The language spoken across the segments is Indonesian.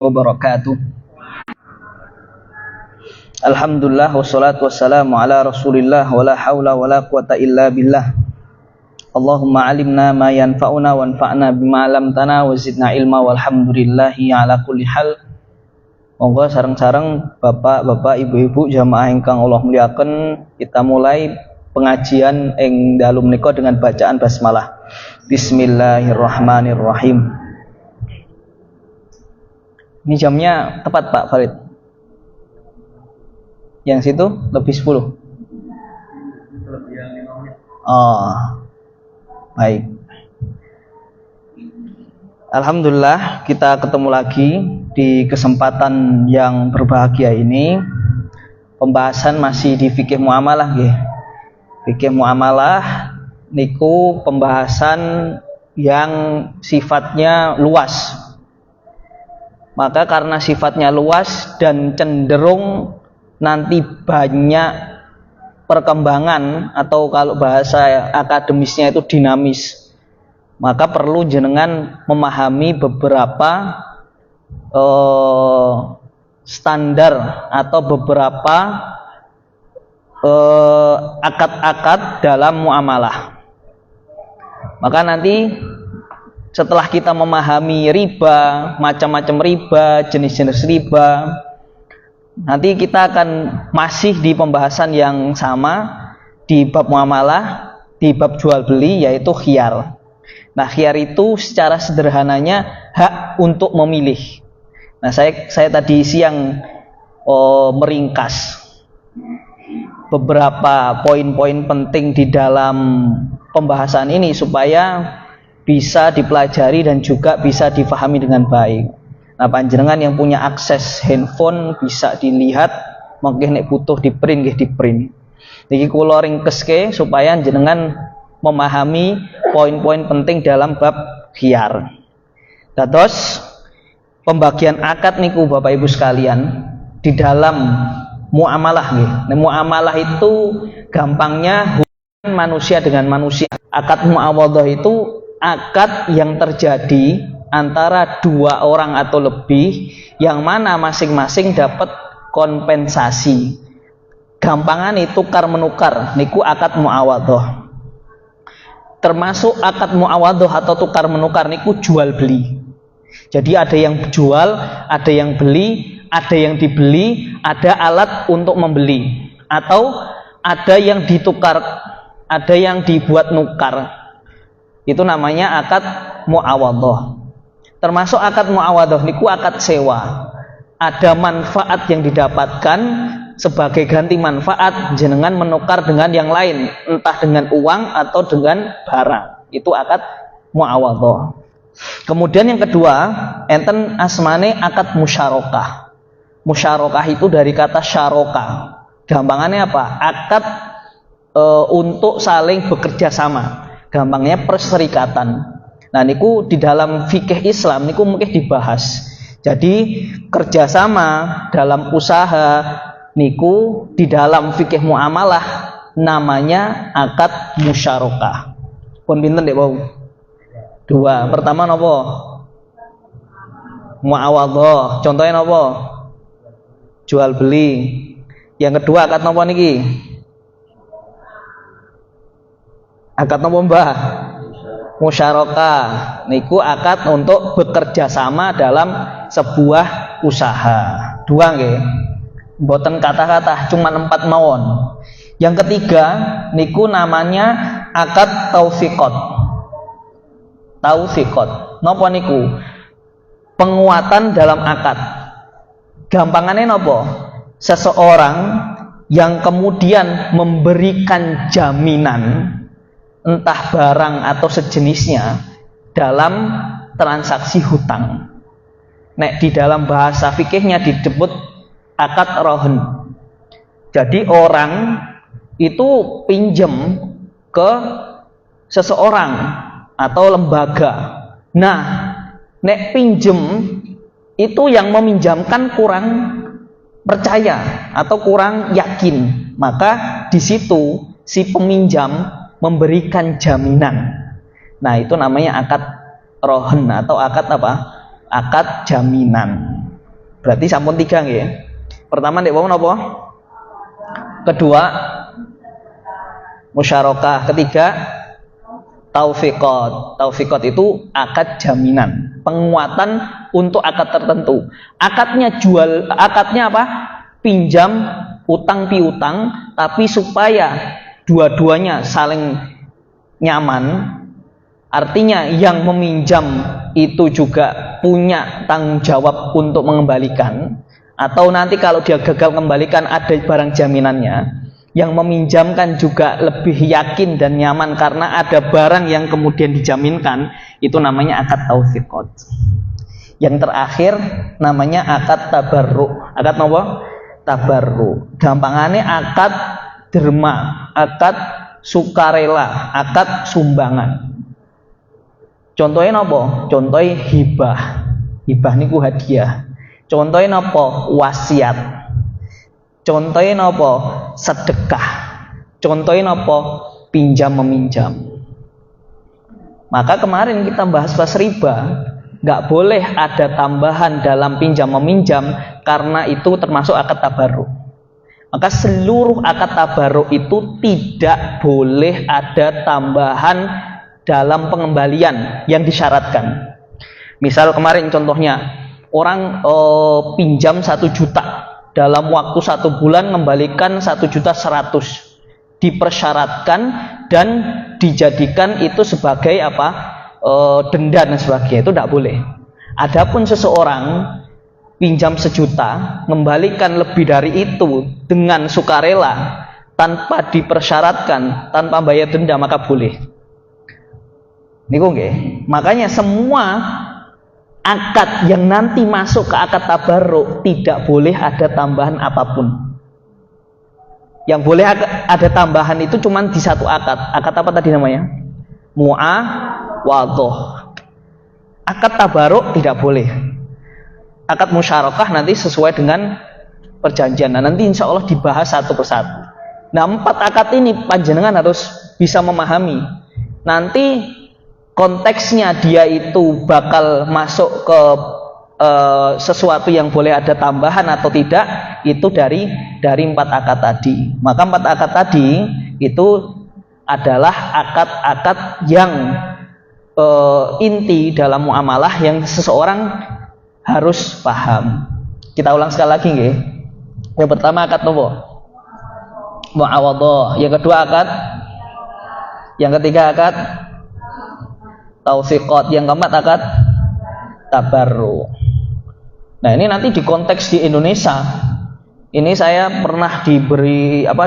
wabarakatuh. Alhamdulillah wassalatu wassalamu ala Rasulillah wala haula wala quwata illa billah. Allahumma alimna ma yanfa'una wanfa'na bima 'allamtana wa zidna ilma walhamdulillahi ala kulli hal. Monggo sareng-sareng bapak-bapak, ibu-ibu jamaah ingkang Allah muliaken, kita mulai pengajian ing dalu menika dengan bacaan basmalah. Bismillahirrahmanirrahim. Ini jamnya tepat Pak Farid? Yang situ lebih 10? Lebih 5 menit. Oh, baik. Alhamdulillah kita ketemu lagi di kesempatan yang berbahagia ini. Pembahasan masih di fikih muamalah nggih. Fikih muamalah niku pembahasan yang sifatnya luas. Maka karena sifatnya luas dan cenderung nanti banyak perkembangan, atau kalau bahasa akademisnya itu dinamis, maka perlu jenengan memahami beberapa standar atau beberapa akad-akad dalam muamalah. Maka nanti setelah kita memahami riba, macam-macam riba, jenis-jenis riba, nanti kita akan masih di pembahasan yang sama di bab muamalah, di bab jual beli, yaitu khiyar. Nah, khiyar itu secara sederhananya hak untuk memilih. Nah, saya tadi siang meringkas beberapa poin-poin penting di dalam pembahasan ini supaya bisa dipelajari dan juga bisa difahami dengan baik. Nah, panjenengan yang punya akses handphone bisa dilihat, mungkin nek butuh di print nggih di print. Niki kula ringkeske supaya jenengan memahami poin-poin penting dalam bab khiyar. Dados pembagian akad niku Bapak Ibu sekalian di dalam muamalah nggih. Nah, muamalah itu gampangnya hubungan manusia dengan manusia. Akad muawadhah itu akad yang terjadi antara dua orang atau lebih, yang mana masing-masing dapat kompensasi. Gampangan itu tukar menukar, niku akad muawadhah. Termasuk akad muawadhah atau tukar menukar niku jual beli. Jadi ada yang jual, ada yang beli, ada yang dibeli, ada alat untuk membeli, atau ada yang ditukar, ada yang dibuat nukar. Itu namanya akad muawadhah. Termasuk akad muawadhah niku akad sewa. Ada manfaat yang didapatkan, sebagai ganti manfaat jenengan menukar dengan yang lain, entah dengan uang atau dengan barang. Itu akad muawadhah. Kemudian yang kedua, enten asmane akad musyarakah. Musyarakah itu dari kata syarokah. Gampangannya apa? Akad untuk saling bekerja sama. Gampangnya perserikatan. Nah, niku di dalam fikih Islam niku mungkin dibahas. Jadi kerjasama dalam usaha niku di dalam fikih muamalah namanya akad musyarakah. Pun pinten dek bau? Dua. Pertama nopo? Muawadhah. Contohnya nopo? Jual beli. Yang kedua akad nopo niki? Akad nopo mbah? Musyarakah. Niku akad untuk bekerja sama dalam sebuah usaha. Dua nggih. Mboten kata-kata, cuma 4 mawon. Yang ketiga niku namanya akad taufiqat. Taufiqat. Napa niku? Penguatan dalam akad. Gampangannya napa? Seseorang yang kemudian memberikan jaminan, entah barang atau sejenisnya, dalam transaksi hutang. Nek di dalam bahasa fikihnya disebut akad rohen. Jadi orang itu pinjem ke seseorang atau lembaga. Nah, nek pinjem itu yang meminjamkan kurang percaya atau kurang yakin, maka di situ si peminjam memberikan jaminan. Nah, itu namanya akad rohen atau akad apa? Akad jaminan. Berarti sampun 3 nggih. Pertama ndek wau napa? Kedua musyarakah, ketiga taufiqat. Taufiqat itu akad jaminan, penguatan untuk akad tertentu. Akadnya apa? Pinjam utang piutang, tapi supaya dua-duanya saling nyaman. Artinya yang meminjam itu juga punya tanggung jawab untuk mengembalikan, atau nanti kalau dia gagal kembalikan ada barang jaminannya. Yang meminjamkan juga lebih yakin dan nyaman karena ada barang yang kemudian dijaminkan. Itu namanya akad taufiqat. Yang terakhir namanya akad tabarruk. Akad apa? Tabarruk. Gampangannya akad derma, akad sukarela, akad sumbangan. Contohnya apa? Contohnya hibah. Hibah niku hadiah. Contohnya apa? Wasiat. Contohnya apa? Sedekah. Contohnya apa? Pinjam meminjam. Maka kemarin kita bahas riba, nggak boleh ada tambahan dalam pinjam meminjam karena itu termasuk akad tabarruk. Maka seluruh akad tabarruk itu tidak boleh ada tambahan dalam pengembalian yang disyaratkan. Misal kemarin contohnya orang pinjam 1 juta, dalam waktu 1 bulan mengembalikan 1.100.000, dipersyaratkan dan dijadikan itu sebagai apa? Denda dan sebagainya. Itu tidak boleh. Adapun seseorang pinjam 1 juta, membalikan lebih dari itu dengan sukarela tanpa dipersyaratkan, tanpa bayar denda, maka boleh. Niku nggih. Makanya semua akad yang nanti masuk ke akad tabarruk tidak boleh ada tambahan apapun. Yang boleh ada tambahan itu cuma di satu akad. Akad apa tadi namanya? Mu'awadhah. Akad tabarruk tidak boleh. Akad musyarakah nanti sesuai dengan perjanjian. Nah, nanti insya Allah dibahas satu persatu. Nah, 4 akad ini panjenengan harus bisa memahami. Nanti konteksnya dia itu bakal masuk ke sesuatu yang boleh ada tambahan atau tidak, itu dari 4 akad tadi. Maka 4 akad tadi itu adalah akad-akad yang inti dalam muamalah yang seseorang harus paham. Kita ulang sekali lagi nggih. Yang pertama akad apa? Mu'awadhah. Yang kedua akad. Yang ketiga akad taufiqat. Yang keempat akad tabarruk. Nah, ini nanti di konteks di Indonesia. Ini saya pernah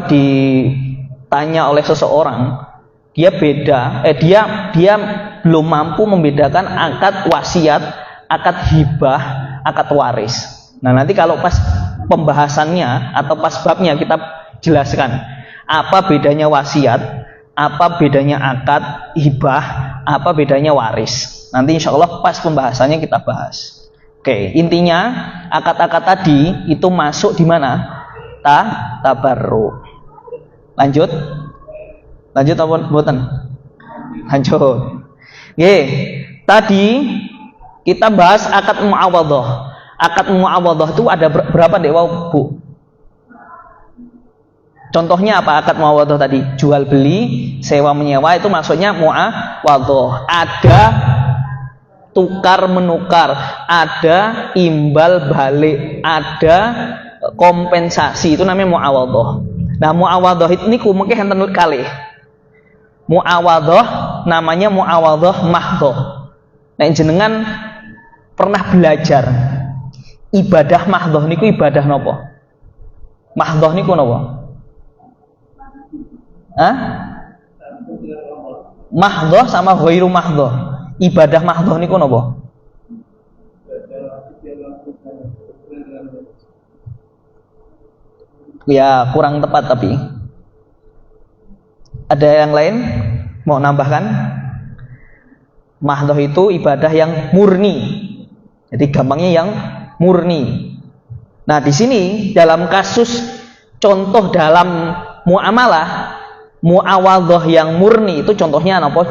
ditanya oleh seseorang. Dia dia belum mampu membedakan akad wasiat, akad hibah, akad waris. Nah, nanti kalau pas pembahasannya atau pas babnya kita jelaskan apa bedanya wasiat, apa bedanya akad hibah, apa bedanya waris. Nanti insya Allah pas pembahasannya kita bahas. Oke, intinya akad-akad tadi itu masuk di mana? Tabarruk. Lanjut apa mboten? Lanjut. Nggih, tadi kita bahas akad mu'awadhah. Akad mu'awadhah itu ada berapa Dek Bu? Contohnya apa akad mu'awadhah tadi? Jual beli, sewa menyewa, itu maksudnya mu'awadhah. Ada tukar menukar, ada imbal balik, ada kompensasi, itu namanya mu'awadhah. Nah, mu'awadhah ini mungkin enten kalih. Mu'awadhah namanya mu'awadhah mahdhah. Nah, jenengan pernah belajar ibadah mahdhah niku ibadah napa? Mahdhah niku napa? Hah? Mahdhah sama ghairu mahdhah. Ibadah mahdhah niku napa? Ya, kurang tepat tapi. Ada yang lain mau nambahkan? Mahdhah itu ibadah yang murni. Jadi gampangnya yang murni. Nah, di sini dalam kasus contoh dalam muamalah muawadhah yang murni itu contohnya apa?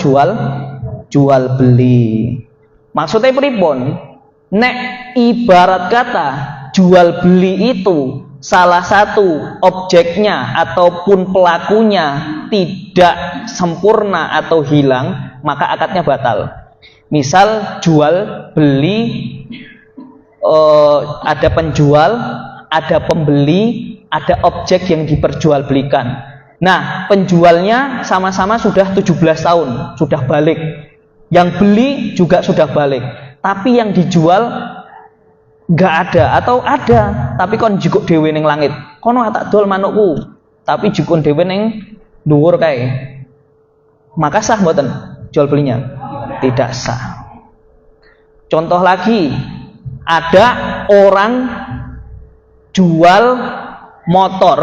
Jual beli. Maksudnya pripun? Nek ibarat kata jual beli itu salah satu objeknya ataupun pelakunya tidak sempurna atau hilang, maka akadnya batal. Misal jual beli, ada penjual, ada pembeli, ada objek yang diperjualbelikan. Nah, penjualnya sama-sama sudah 17 tahun, sudah balik. Yang beli juga sudah balik. Tapi yang dijual nggak ada, atau ada tapi kon jukuk dhewe ning langit. Kono tak dol manukku, tapi jukun dhewe ning dhuwur kae. Maka sah mboten jual belinya? Tidak sah. Contoh lagi, ada orang jual motor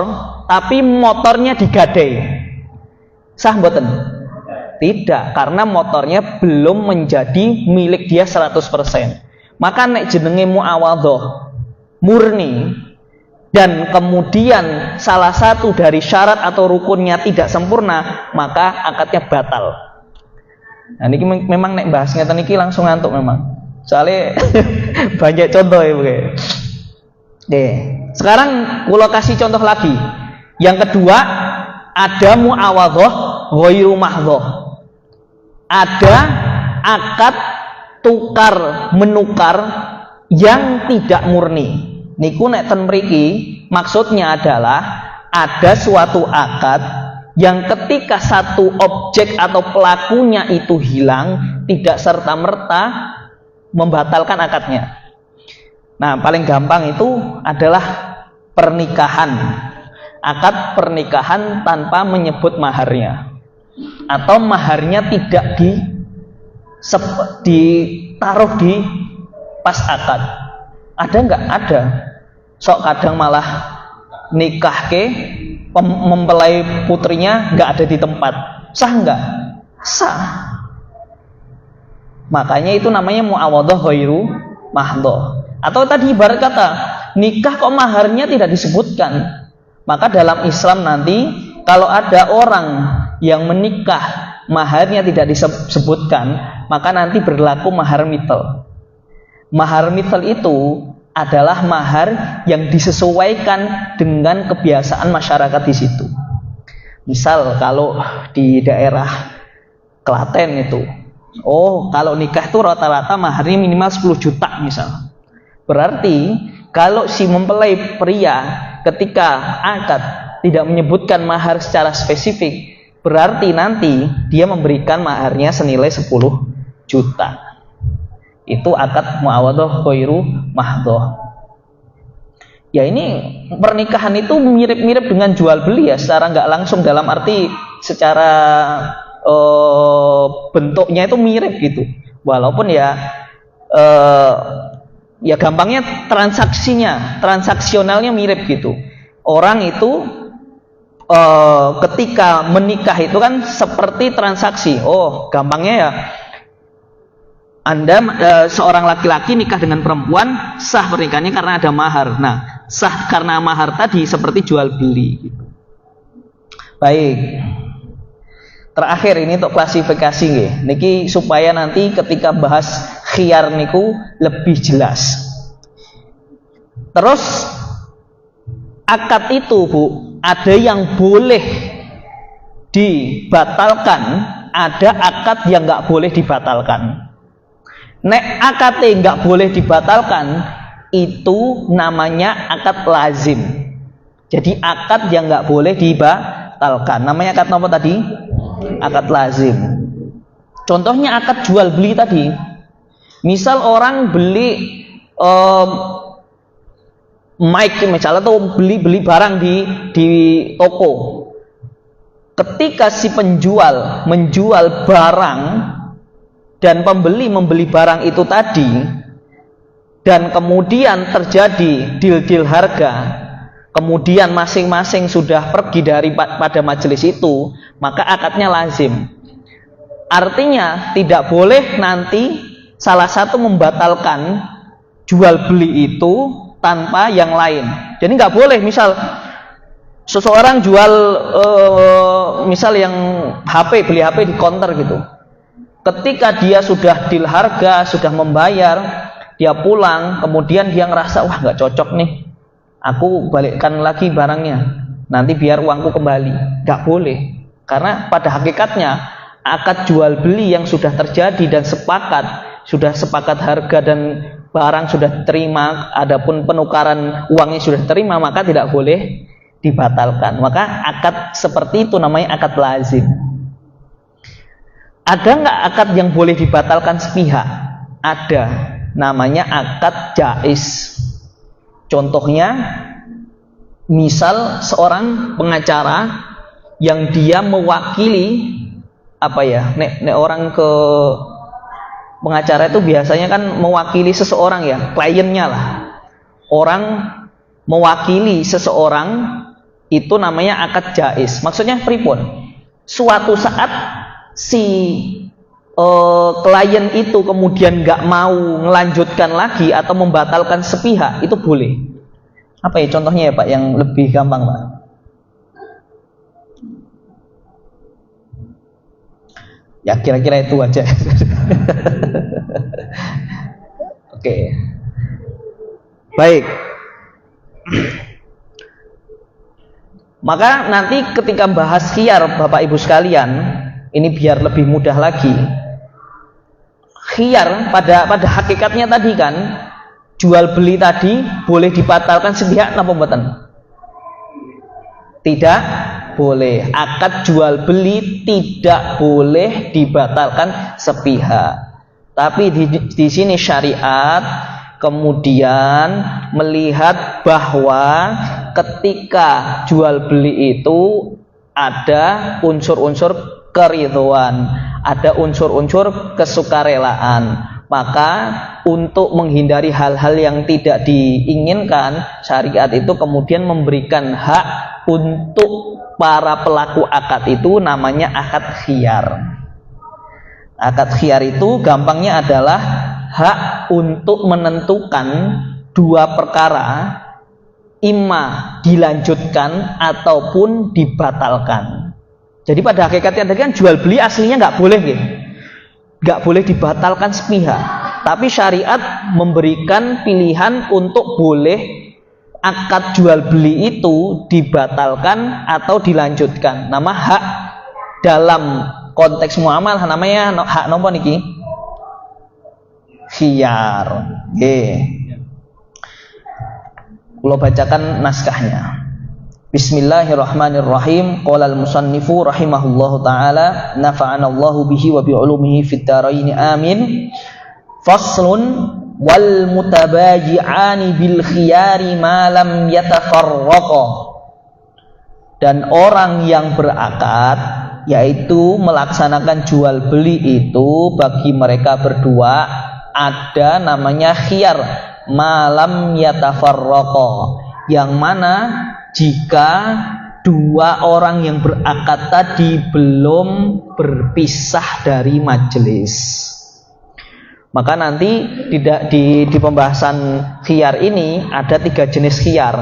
tapi motornya digadai. Sah mboten? Tidak, karena motornya belum menjadi milik dia 100%. Maka nek jenenge muawadhah murni dan kemudian salah satu dari syarat atau rukunnya tidak sempurna, maka akadnya batal. Nah ini memang nek bahas ngeten iki langsung ngantuk memang. Soalnya banyak contoh ya oke. Sekarang kula kasih contoh lagi. Yang kedua, ada muawadhah ghairu mahdhah. Ada akad tukar menukar yang tidak murni. Niku nek ten mriki maksudnya adalah ada suatu akad yang ketika satu objek atau pelakunya itu hilang, tidak serta-merta membatalkan akadnya. Nah, paling gampang itu adalah pernikahan. Akad pernikahan tanpa menyebut maharnya, atau maharnya tidak ditaruh di pas akad. Ada nggak? Ada. Sok kadang malah nikah ke mempelai putrinya nggak ada di tempat. Sah nggak? Sah. Makanya itu namanya muawadhah ghairu mahdhah. Atau tadi ibarat kata nikah kok maharnya tidak disebutkan. Maka dalam Islam nanti kalau ada orang yang menikah maharnya tidak disebutkan, maka nanti berlaku mahar mithal. Mahar mithal itu adalah mahar yang disesuaikan dengan kebiasaan masyarakat di situ. Misal kalau di daerah Klaten itu, kalau nikah itu rata-rata maharnya minimal 10 juta misal. Berarti kalau si mempelai pria ketika akad tidak menyebutkan mahar secara spesifik, berarti nanti dia memberikan maharnya senilai 10 juta. Itu akad muawadhah ghairu mahdhah. Ya ini pernikahan itu mirip-mirip dengan jual beli ya, secara nggak langsung, dalam arti secara bentuknya itu mirip gitu. Walaupun ya gampangnya transaksionalnya mirip gitu. Orang itu ketika menikah itu kan seperti transaksi. Gampangnya ya, Anda seorang laki-laki nikah dengan perempuan, sah pernikahannya karena ada mahar. Nah, sah karena mahar tadi seperti jual beli gitu. Baik. Terakhir ini untuk klasifikasi nggih. Niki supaya nanti ketika bahas khiyar niku lebih jelas. Terus akad itu, Bu, ada yang boleh dibatalkan, ada akad yang nggak boleh dibatalkan. Nek akad nggak boleh dibatalkan, itu namanya akad lazim. Jadi akad yang nggak boleh dibatalkan, namanya akad apa tadi? Akad lazim. Contohnya akad jual beli tadi. Misal orang beli mic misalnya, atau beli barang di toko. Ketika si penjual menjual barang dan pembeli membeli barang itu tadi, dan kemudian terjadi deal harga, kemudian masing-masing sudah pergi pada majelis itu, maka akadnya lazim. Artinya tidak boleh nanti salah satu membatalkan jual beli itu tanpa yang lain. Jadi nggak boleh misal seseorang jual misal yang HP, beli HP di counter gitu. Ketika dia sudah deal harga, sudah membayar, dia pulang, kemudian dia ngerasa wah nggak cocok nih, aku balikkan lagi barangnya, nanti biar uangku kembali. Nggak boleh, karena pada hakikatnya akad jual beli yang sudah terjadi dan sudah sepakat harga dan barang sudah diterima, adapun penukaran uangnya sudah diterima, maka tidak boleh dibatalkan. Maka akad seperti itu namanya akad lazim. Ada nggak akad yang boleh dibatalkan sepihak? Ada, namanya akad jaiz. Contohnya, misal seorang pengacara yang dia mewakili nek orang ke pengacara itu biasanya kan mewakili seseorang ya, kliennya lah. Orang mewakili seseorang itu namanya akad jaiz. Maksudnya pripun? Suatu saat si klien itu kemudian nggak mau melanjutkan lagi atau membatalkan sepihak, itu boleh. Apa ya contohnya ya Pak yang lebih gampang Pak? Ya kira-kira itu aja. Oke. Baik. Maka nanti ketika bahas khiyar Bapak Ibu sekalian, ini biar lebih mudah lagi. Khiyar pada hakikatnya tadi kan, jual beli tadi boleh dibatalkan sepihak napa mboten? Tidak boleh. Akad jual beli tidak boleh dibatalkan sepihak. Tapi di sini syariat kemudian melihat bahwa ketika jual beli itu ada unsur-unsur keridhaan, ada unsur-unsur kesukarelaan. Maka untuk menghindari hal-hal yang tidak diinginkan, syariat itu kemudian memberikan hak untuk para pelaku akad itu, namanya akad khiyar. Akad khiyar itu gampangnya adalah hak untuk menentukan dua perkara, imma dilanjutkan ataupun dibatalkan. Jadi pada hakikatnya tadi kan jual beli aslinya nggak boleh gitu, nggak boleh dibatalkan sepihak. Tapi syariat memberikan pilihan untuk boleh akad jual beli itu dibatalkan atau dilanjutkan. Nama hak dalam konteks muamalah namanya hak nopo niki? Khiyar. Kula bacakan naskahnya. Bismillahirrahmanirrahim. Qala al-musannifu rahimahullahu taala, nafa'anallahu bihi wa bi ulumihi fid dharain amin. Faslun wal mutabaji'ani bil khiyari ma lam yatafarraqa. Dan orang yang berakad, yaitu melaksanakan jual beli itu, bagi mereka berdua ada namanya khiyar malam yatafarraqa, yang mana jika dua orang yang berakad tadi belum berpisah dari majelis. Maka nanti di pembahasan khiyar ini ada 3 jenis khiyar.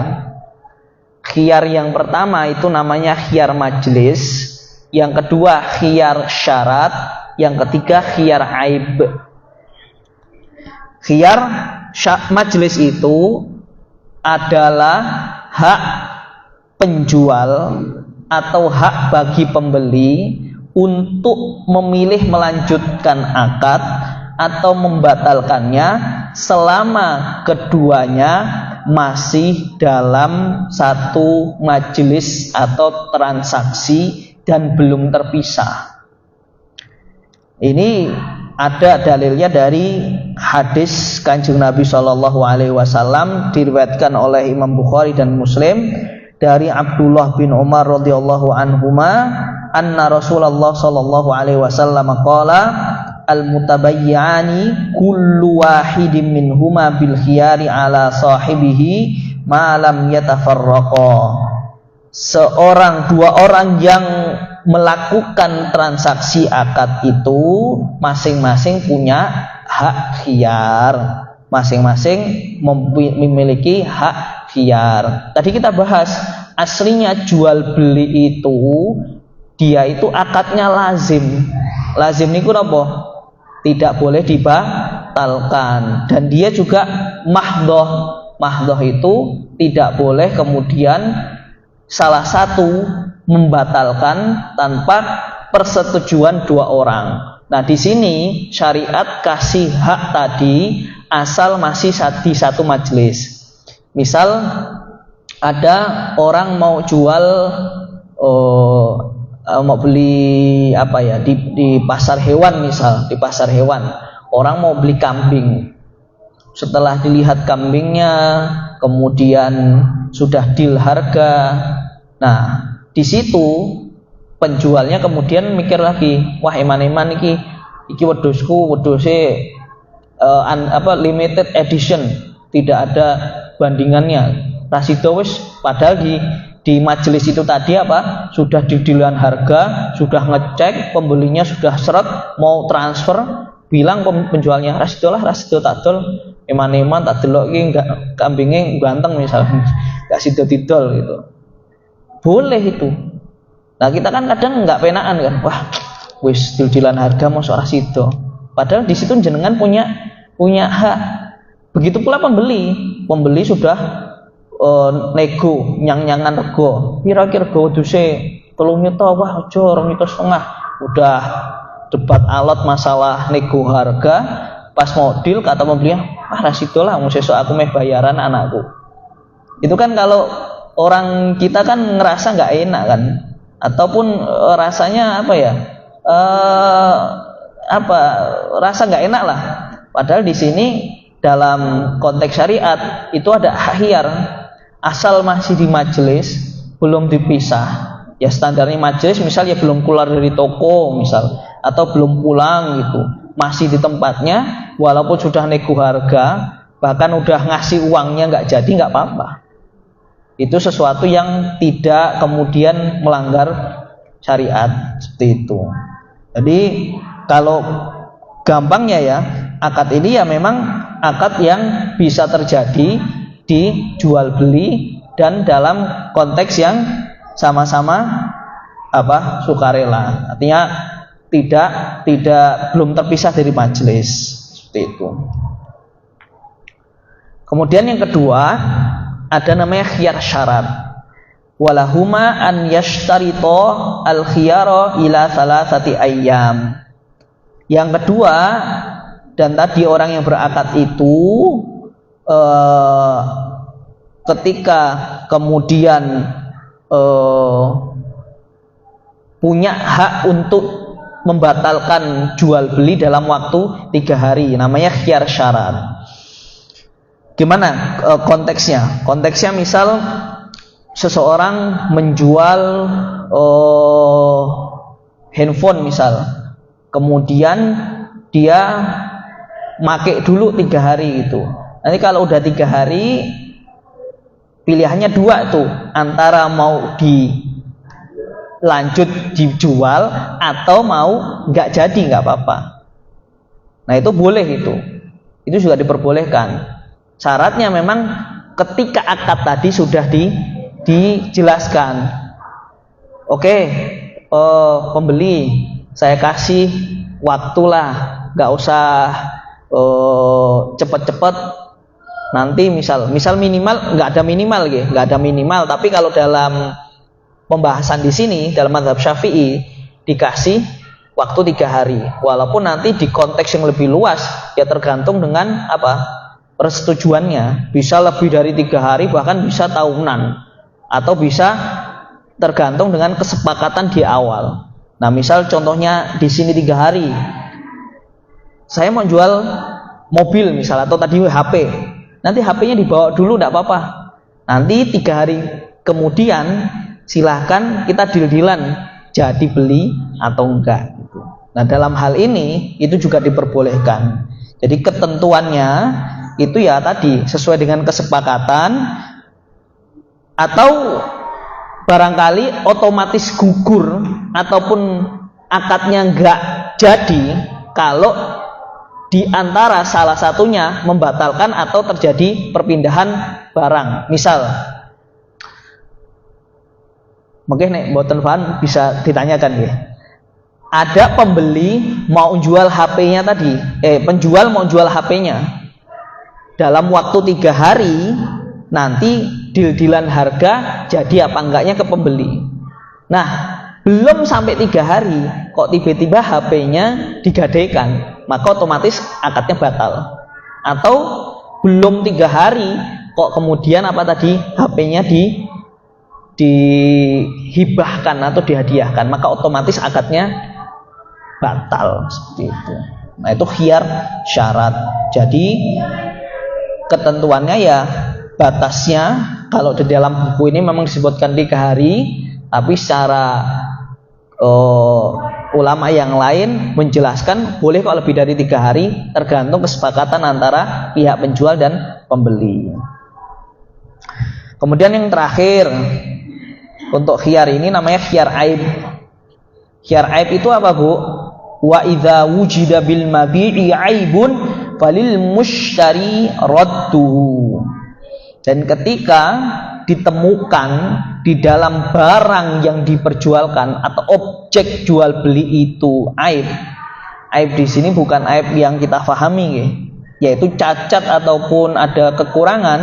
Khiyar yang pertama itu namanya khiyar majelis, yang kedua khiyar syarat, yang ketiga khiyar aib. Khiyar majelis itu adalah hak penjual atau hak bagi pembeli untuk memilih melanjutkan akad atau membatalkannya selama keduanya masih dalam satu majelis atau transaksi dan belum terpisah. Ini ada dalilnya dari hadis Kanjeng Nabi SAW, diriwayatkan oleh Imam Bukhari dan Muslim dari Abdullah bin Umar radhiyallahu anhuma, anna Rasulullah SAW qala al-mutabayyani kullu wahidin minhuma bil khiyari ala sahibihi ma lam yatafarraqa. Dua orang yang melakukan transaksi akad itu masing-masing punya hak khiyar, masing-masing memiliki hak khiyar. Tadi kita bahas aslinya jual beli itu dia itu akadnya lazim. Lazim niku napa? Tidak boleh dibatalkan. membatalkan, dan dia juga mahdoh. Mahdoh itu tidak boleh kemudian salah satu membatalkan tanpa persetujuan dua orang. Nah, di sini syariat kasih hak tadi asal masih di satu majelis. Misal ada orang mau jual, mau beli apa ya, di pasar hewan, misal di pasar hewan orang mau beli kambing. Setelah dilihat kambingnya, kemudian sudah deal harga. Nah, di situ penjualnya kemudian mikir lagi, wah eman-eman iki wedhusku wedhuse limited edition, tidak ada bandingannya. Rasido wis, padahal di majelis itu tadi sudah didilan harga, sudah ngecek, pembelinya sudah seret, mau transfer, bilang penjualnya, Rasido tak dol, eman-eman tak delok iki enggak kambingnya ganteng misalnya, enggak sido didol gitu. Boleh itu. Nah, kita kan kadang enggak penaan kan, wah wis didilan harga mosok rasido. Padahal di situ jenengan punya hak. Begitu pula pembeli sudah nego nyang-nyangan rego. Kira-kira rego wedhuse 3 juta, wah aja 2,5 juta. Udah debat alot masalah nego harga, pas mau deal kata pembelinya, rasido lah, mau sesuk aku meh bayaran anakku. Itu kan kalau orang kita kan ngerasa nggak enak kan, ataupun rasanya rasa nggak enak lah. Padahal di sini dalam konteks syariat itu ada hak khiyar, asal masih di majelis, belum dipisah. Ya standarnya majelis misal ya belum keluar dari toko misal, atau belum pulang gitu, masih di tempatnya, walaupun sudah nego harga, bahkan udah ngasih uangnya nggak jadi, nggak apa-apa. Itu sesuatu yang tidak kemudian melanggar syariat seperti itu. Jadi kalau gampangnya ya, akad ini ya memang akad yang bisa terjadi di jual beli dan dalam konteks yang sama-sama sukarela. Artinya belum terpisah dari majelis seperti itu. Kemudian yang kedua ada namanya khiyar syarat. Walahuma an yashtarito al khiyara ila salasati ayyam. Yang kedua, dan tadi orang yang berakad itu ketika kemudian punya hak untuk membatalkan jual beli dalam waktu 3 hari, namanya khiyar syarat. Gimana konteksnya? Konteksnya misal seseorang menjual handphone misal, kemudian dia make dulu 3 hari itu. Nanti kalau udah 3 hari, pilihannya 2 tuh, antara mau dilanjut dijual atau mau nggak jadi, nggak apa-apa. Nah itu boleh itu juga diperbolehkan. Syaratnya memang ketika akad tadi sudah dijelaskan. Oke, pembeli saya kasih waktulah, nggak usah cepet-cepet. Nanti misal minimal, nggak ada minimal. Tapi kalau dalam pembahasan di sini dalam mazhab Syafi'i dikasih waktu 3 hari. Walaupun nanti di konteks yang lebih luas ya tergantung dengan persetujuannya. Bisa lebih dari 3 hari, bahkan bisa tahunan, atau bisa tergantung dengan kesepakatan di awal. Nah, misal contohnya di sini 3 hari, saya mau jual mobil misal, atau tadi HP. Nanti HP-nya dibawa dulu, tidak apa-apa. Nanti 3 hari kemudian silahkan kita deal-dealan, jadi beli atau enggak. Nah, dalam hal ini itu juga diperbolehkan. Jadi ketentuannya itu ya tadi sesuai dengan kesepakatan, atau barangkali otomatis gugur ataupun akadnya enggak jadi kalau di antara salah satunya membatalkan atau terjadi perpindahan barang. Misal mungkin nek mboten paham bisa ditanyakan ya. ada pembeli mau jual HP-nya tadi, penjual mau jual HP-nya dalam waktu 3 hari, nanti deal-dealan harga jadi apa enggaknya ke pembeli. Nah, belum sampai 3 hari kok tiba-tiba HP-nya digadaikan, maka otomatis akadnya batal. Atau belum 3 hari kok kemudian apa tadi, HP-nya dihibahkan atau dihadiahkan, maka otomatis akadnya batal, seperti itu. Nah, itu khiyar syarat. Jadi ketentuannya ya, batasnya kalau di dalam buku ini memang disebutkan 3 hari, tapi secara ulama yang lain menjelaskan boleh kok lebih dari 3 hari, tergantung kesepakatan antara pihak penjual dan pembeli. Kemudian yang terakhir untuk khiyar ini namanya khiyar aib. Khiyar aib itu apa, Bu? Wa idza wujida bil mabi'i aibun falil mushtari radduhu. Dan ketika ditemukan di dalam barang yang diperjualkan atau objek jual beli itu aib. Aib di sini bukan aib yang kita pahami, yaitu cacat ataupun ada kekurangan,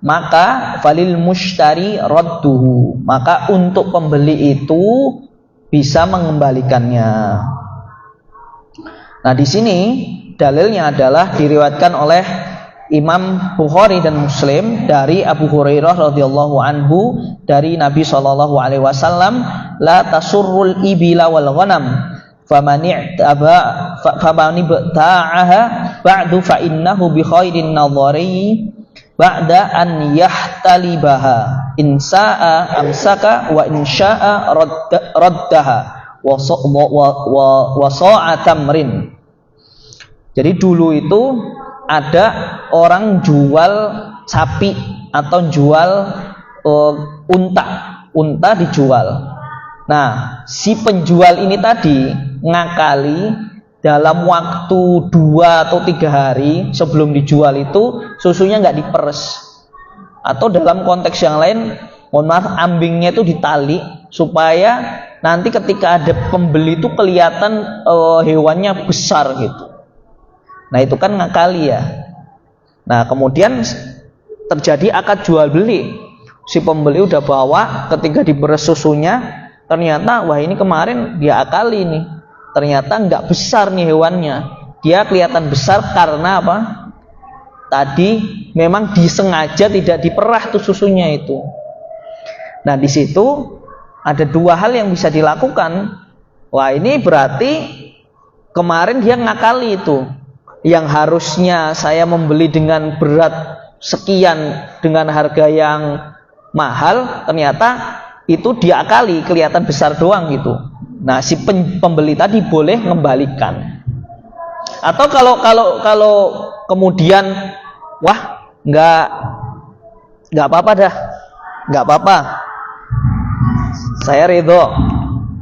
maka falil mushtari radduhu, maka untuk pembeli itu bisa mengembalikannya. Nah, di sini dalilnya adalah diriwayatkan oleh Imam Bukhari dan Muslim dari Abu Hurairah radhiyallahu anhu dari Nabi sallallahu alaihi wasallam, la tasurrul ibila wal ghanam faman ibta'aha ba'du fa innahu bi khairin nadhari ba'da an yahtalibaha in sa'a amsaka wa in sya'a raddaha wa sa'a tamrin. Jadi dulu itu ada orang jual sapi atau jual unta dijual. Nah, si penjual ini tadi ngakali dalam waktu 2 atau 3 hari sebelum dijual itu susunya nggak diperes, atau dalam konteks yang lain, mohon maaf, ambingnya itu ditali supaya nanti ketika ada pembeli itu kelihatan hewannya besar gitu. Nah, itu kan ngakali ya. Nah, kemudian terjadi akad jual beli. Si pembeli udah bawa, ketika diperes susunya ternyata wah ini kemarin dia akali nih, ternyata nggak besar nih hewannya, dia kelihatan besar karena apa? Tadi memang disengaja tidak diperah tuh susunya itu. Nah, di situ ada 2 hal yang bisa dilakukan. Wah, ini berarti kemarin dia ngakali itu. Yang harusnya saya membeli dengan berat sekian dengan harga yang mahal, ternyata itu diakali kelihatan besar doang gitu. Nah, si pembeli tadi boleh mengembalikan. Atau kalau kemudian wah nggak apa-apa dah, nggak apa-apa, saya ridho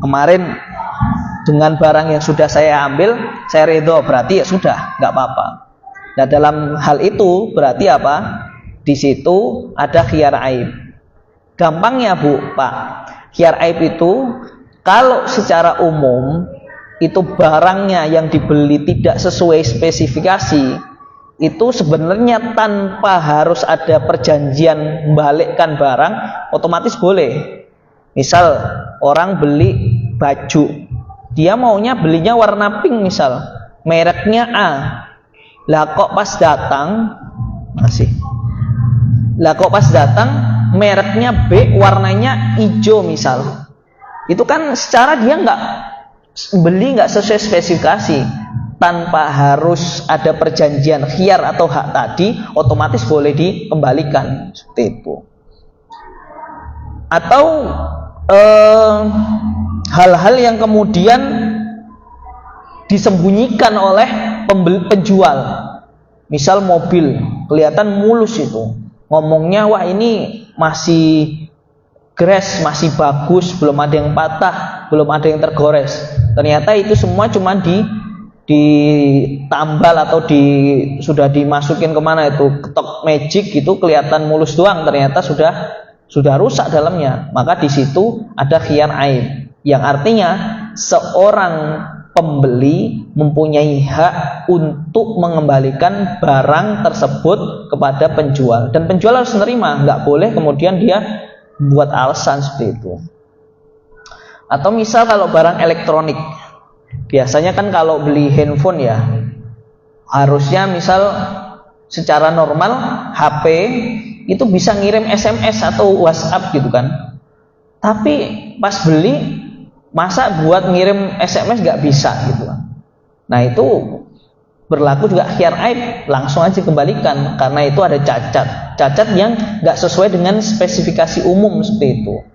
kemarin dengan barang yang sudah saya ambil, saya ridho, berarti ya sudah, nggak apa-apa. Nah, dalam hal itu berarti apa? Di situ ada khiyar aib. Gampangnya, Bu, Pak, khiyar aib itu kalau secara umum itu barangnya yang dibeli tidak sesuai spesifikasi, itu sebenarnya tanpa harus ada perjanjian membalikkan barang, otomatis boleh. Misal orang beli baju, dia maunya belinya warna pink misal, mereknya A. Lah kok pas datang mereknya B, warnanya hijau misal. Itu kan secara dia nggak sesuai spesifikasi, tanpa harus ada perjanjian khiyar atau hak tadi, otomatis boleh dikembalikan seperti itu. Atau hal-hal yang kemudian disembunyikan oleh penjual, misal mobil kelihatan mulus itu, ngomongnya wah ini masih gres, masih bagus, belum ada yang patah, belum ada yang tergores, ternyata itu semua cuma ditambal atau sudah dimasukin kemana itu, ketok magic gitu, kelihatan mulus doang, ternyata sudah rusak dalamnya. Maka di situ ada khiyar aib, yang artinya seorang pembeli mempunyai hak untuk mengembalikan barang tersebut kepada penjual, dan penjual harus menerima, nggak boleh kemudian dia buat alasan seperti itu. Atau misal kalau barang elektronik, biasanya kan kalau beli handphone ya harusnya misal secara normal HP itu bisa ngirim SMS atau WhatsApp gitu kan, tapi pas beli masa buat ngirim SMS nggak bisa gitu. Nah itu berlaku juga khiyar aib, langsung aja kembalikan karena itu ada cacat yang nggak sesuai dengan spesifikasi umum seperti itu.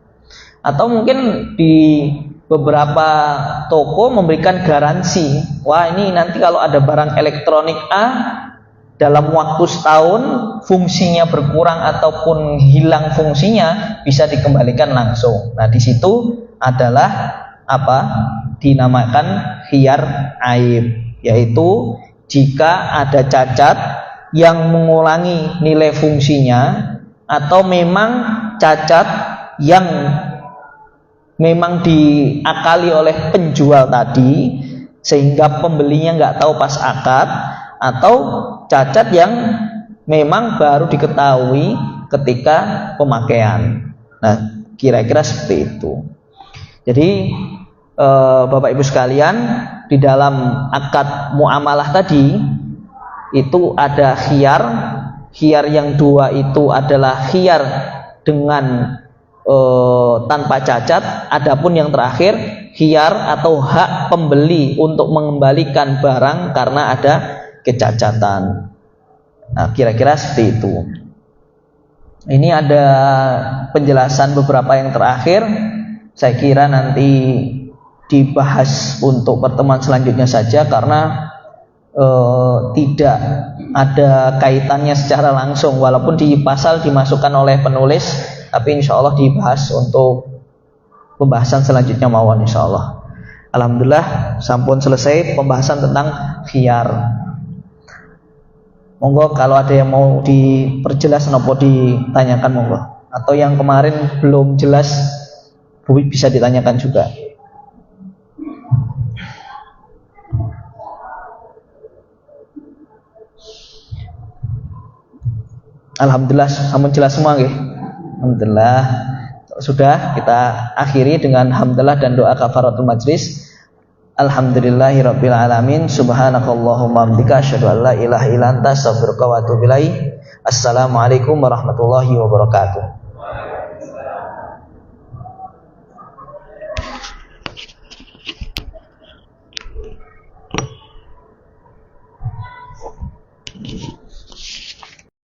Atau mungkin di beberapa toko memberikan garansi, wah ini nanti kalau ada barang elektronik A dalam waktu setahun fungsinya berkurang ataupun hilang fungsinya bisa dikembalikan langsung. Nah di situ adalah apa? Dinamakan khiyar aib, yaitu jika ada cacat yang mengulangi nilai fungsinya atau memang cacat yang memang diakali oleh penjual tadi sehingga pembelinya nggak tahu pas akad, atau cacat yang memang baru diketahui ketika pemakaian. Nah kira-kira seperti itu. Jadi Bapak Ibu sekalian, di dalam akad muamalah tadi itu ada khiyar yang dua itu adalah khiyar dengan tanpa cacat. Adapun yang terakhir khiyar atau hak pembeli untuk mengembalikan barang karena ada kecacatan. Nah kira-kira seperti itu. Ini ada penjelasan beberapa yang terakhir, saya kira nanti dibahas untuk pertemuan selanjutnya saja karena tidak ada kaitannya secara langsung, walaupun di pasal dimasukkan oleh penulis, tapi insya Allah dibahas untuk pembahasan selanjutnya mawon insya Allah. Alhamdulillah sampun selesai pembahasan tentang khiyar. Monggo kalau ada yang mau diperjelas nopo ditanyakan monggo, atau yang kemarin belum jelas bisa ditanyakan juga. Alhamdulillah sampun jelas semua nggih. Alhamdulillah. Sudah kita akhiri dengan hamdalah dan doa kafaratul majlis. Alhamdulillahirabbil alamin. Subhanakallahumma hamdika asyhadu an la ilaha illa anta astaghfiruka wa atubu ilaik. Assalamualaikum warahmatullahi wabarakatuh.